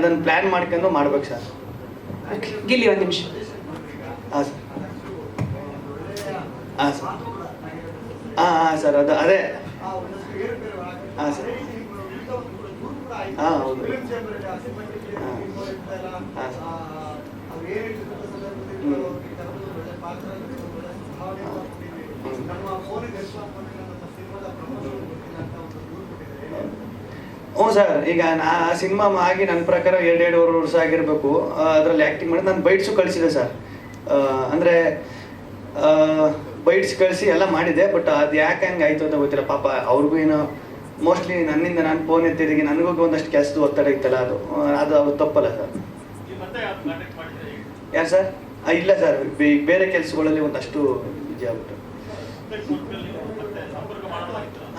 ಅದನ್ನು ಪ್ಲ್ಯಾನ್ ಮಾಡ್ಕೊಂಡು ಮಾಡ್ಬೇಕು ಸರ್. ಗಿಲ್ಲಿ ಒಂದು ನಿಮಿಷ. ಹಾಂ ಸರ್. ಹಾಂ ಸರ್. ಹಾಂ ಸರ್ ಅದೇ ಹಾಂ ಸರ್. ಹಾಂ ಹೌದು. ಹಾಂ ಸರ್. ಹ್ಞೂ ಸರ್, ಈಗ ನಾ ಸಿನಿಮಾ ಆಗಿ ನನ್ನ ಪ್ರಕಾರ 2.5 ವರ್ಷ ಆಗಿರಬೇಕು. ಅದರಲ್ಲಿ ಆ್ಯಕ್ಟಿಂಗ್ ಮಾಡಿ ನಾನು ಬೈಟ್ಸು ಕಳಿಸಿದೆ ಸರ್. ಅಂದರೆ ಬೈಟ್ಸ್ ಕಳಿಸಿ ಎಲ್ಲ ಮಾಡಿದೆ. ಬಟ್ ಅದು ಯಾಕೆ ಹಂಗೆ ಆಯಿತು ಅಂತ ಗೊತ್ತಿಲ್ಲ. ಪಾಪ ಅವ್ರಿಗೂ ಏನೋ ಮೋಸ್ಟ್ಲಿ ನನ್ನಿಂದ ನಾನು ಫೋನ್ ಎತ್ತಿದ್ದಕ್ಕೆ ನನಗೂ ಒಂದಷ್ಟು ಕೆಲಸದ ಒತ್ತಡ ಇತ್ತಲ್ಲ, ಅದು ತಪ್ಪಲ್ಲ ಸರ್. ಯಾರು ಸರ್? ಇಲ್ಲ ಸರ್, ಬೇರೆ ಕೆಲಸಗಳಲ್ಲಿ ಒಂದಷ್ಟು ಬಿಜಿ ಆಗ್ಬಿಟ್ಟು.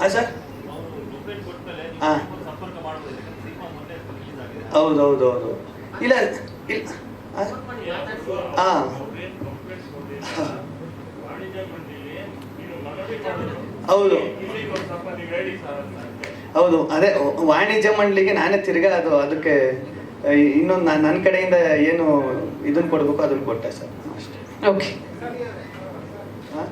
ಹಾಂ ಸರ್. ಹಾಂ ಹೌದು. ಇಲ್ಲ ಇಲ್ಲ. ಹಾಂ ಹೌದು ಅದೇ ವಾಣಿಜ್ಯ ಮಂಡಳಿಗೆ ನಾನೇ ತಿರ್ಗಾ ಅದಕ್ಕೆ ಇನ್ನೊಂದು ನನ್ನ ಕಡೆಯಿಂದ ಏನು ಇದನ್ನು ಕೊಡಬೇಕು ಅದನ್ನು ಕೊಟ್ಟೆ ಸರ್ ಅಷ್ಟೇ. ಓಕೆ. ಹಾಂ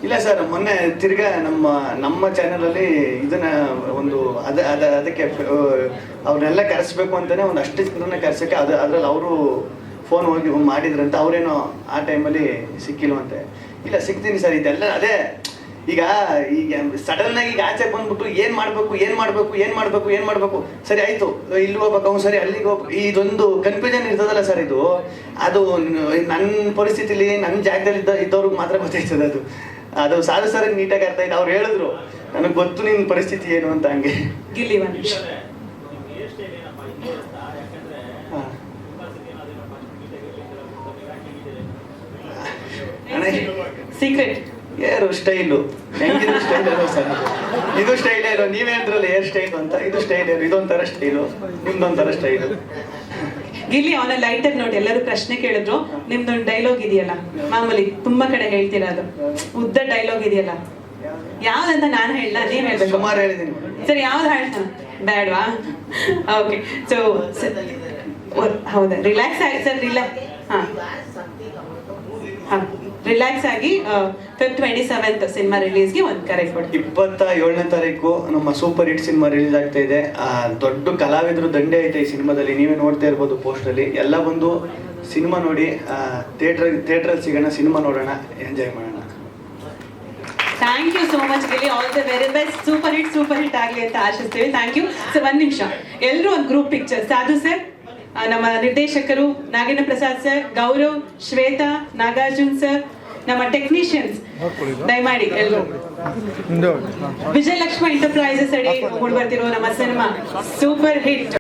ಇಲ್ಲ ಸರ್, ಮೊನ್ನೆ ತಿರ್ಗಾ ನಮ್ಮ ಚಾನಲಲ್ಲಿ ಇದನ್ನ ಒಂದು ಅದಕ್ಕೆ ಅವ್ರನ್ನೆಲ್ಲ ಕರೆಸ್ಬೇಕು ಅಂತಾನೆ ಒಂದು ಅಷ್ಟು ಜನರನ್ನ ಕರೆಸೋಕ್ಕೆ ಅದ್ರಲ್ಲಿ ಅವರು ಫೋನ್ ಹೋಗಿ ಮಾಡಿದ್ರಂತ. ಅವರೇನೋ ಆ ಟೈಮಲ್ಲಿ ಸಿಕ್ಕಿಲ್ವಂತೆ. ಇಲ್ಲ ಸಿಗ್ತೀನಿ ಸರ್. ಇದೆಲ್ಲ ಅದೇ ಈಗ ಸಡನ್ ಆಗಿ ಆಚೆ ಬಂದ್ಬಿಟ್ಟು ಏನು ಮಾಡಬೇಕು ಸರಿ ಆಯಿತು, ಇಲ್ಲಿ ಹೋಗ್ಬೇಕು, ಅವ್ನು ಸರಿ ಅಲ್ಲಿಗೆ ಹೋಗ್ಬೇಕು, ಇದೊಂದು ಕನ್ಫ್ಯೂಷನ್ ಇರ್ತದಲ್ಲ ಸರ್. ಅದು ನನ್ನ ಪರಿಸ್ಥಿತಿಲಿ ನನ್ನ ಜಾಗದಲ್ಲಿ ಇದ್ದವ್ರಿಗೆ ಮಾತ್ರ ಗೊತ್ತಾಯ್ತದೆ. ಅದು ಸಾಧು ಸರ್ ನೀಟಾಗಿ ಅರ್ಥ ಆಯ್ತು. ಅವ್ರು ಹೇಳಿದ್ರು ನನಗೆ ಗೊತ್ತು ನಿನ್ನ ಪರಿಸ್ಥಿತಿ ಏನು ಅಂತ. ಹಂಗೆ ಗಿಲ್ಲಿ ಒಂದು ನಿಮಿಷ. ಸೀಕ್ರೆಟ್ ಏರು ಸ್ಟೈಲು ಹೆಂಗಿದ್ರು ಸ್ಟೈಲ್ ಇರೋ ಸರ್. ಇದು ಸ್ಟೈಲ್ ಇರೋ, ನೀವೇ ಅಂದ್ರಲ್ಲ ಏರ್ ಸ್ಟೈಲು ಅಂತ. ಇದು ಸ್ಟೈಲ್ ಇರೋ, ಇದೊಂಥರ ಸ್ಟೈಲು, ನಿಮ್ದೊಂಥರ ಸ್ಟೈಲು. ಗಿಲ್ಲಿ ಅವನ ಲೈಟರ್ ನೋಡಿ, ಎಲ್ಲರೂ ಪ್ರಶ್ನೆ ಕೇಳಿದ್ರು. ನಿಮ್ದೊಂದು ಡೈಲಾಗ್ ಇದೆಯಲ್ಲ, ಮಾಮೂಲಿ ತುಂಬಾ ಕಡೆ ಹೇಳ್ತೀರಾ, ಅದು ಉದ್ದ ಡೈಲಾಗ್ ಇದೆಯಲ್ಲ, ಯಾವ್ದಂತ ನಾನು ಹೇಳ, ನೀವ್ ಹೇಳ್ಬೇಕು. ಸುಮಾರು ಹೇಳಿದೀನಿ ಸರಿ, ಯಾವ್ದು ಹೇಳ್ತಾನ? ಬೇಡವಾ? ಓಕೆ. ಸೊ ಹೌದಾ, ರಿಲ್ಯಾಕ್ಸ್ ಆಗಿ ಸರ್. ರಿಲ್ಯಾಕ್ಸ್ ಆಗಿ Feb 27th ಸಿನಿಮಾ ರಿಲೀಸ್ಗೆ ಒಂದು ಕರೆ ಕೊಡಿ. 27ನೇ ತಾರೀಕು ನಮ್ಮ ಸೂಪರ್ ಹಿಟ್ ಸಿನಿಮಾ ರಿಲೀಸ್ ಆಗ್ತಾ ಇದೆ. ದೊಡ್ಡ ಕಲಾವಿದರು ದಂಡೆ ಐತೆ ಈ ಸಿನಿಮಾದಲ್ಲಿ. ನೀವೇ ನೋಡ್ತಾ ಇರ್ಬೋದು ಪೋಸ್ಟಲ್ಲಿ. ಎಲ್ಲ ಬಂದು ಸಿನಿಮಾ ನೋಡಿ, ಥಿಯೇಟ್ರಲ್ಲಿ ಸಿಗೋಣ, ಸಿನಿಮಾ ನೋಡೋಣ, ಎಂಜಾಯ್ ಮಾಡೋಣ. Thank you so much Gilli. All the very best. Super hit ಆಗಲಿ ಅಂತ ಆಶಿಸ್ತೀವಿ. Thank you. ಸೊ ಒಂದು ನಿಮಿಷ, ಎಲ್ಲರೂ ಒಂದು ಗ್ರೂಪ್ ಪಿಕ್ಚರ್. ಸಾಧು ಸರ್, ನಮ್ಮ ನಿರ್ದೇಶಕರು ನಾಗೇಂದ್ರ ಪ್ರಸಾದ್ ಸರ್, ಗೌರವ್, ಶ್ವೇತಾ, ನಾಗಾರ್ಜುನ್ ಸರ್, ನಮ್ಮ ಟೆಕ್ನಿಷಿಯನ್ಸ್ ದಯಮಾಡಿ ಎಲ್ಲರೂ. ವಿಜಯಲಕ್ಷ್ಮಿ ಎಂಟರ್ಪ್ರೈಸಸ್ ಅಡಿ ಮೂಡಿ ಬರ್ತಿರೋ ನಮ್ಮ ಸಿನಿಮಾ ಸೂಪರ್ ಹಿಟ್.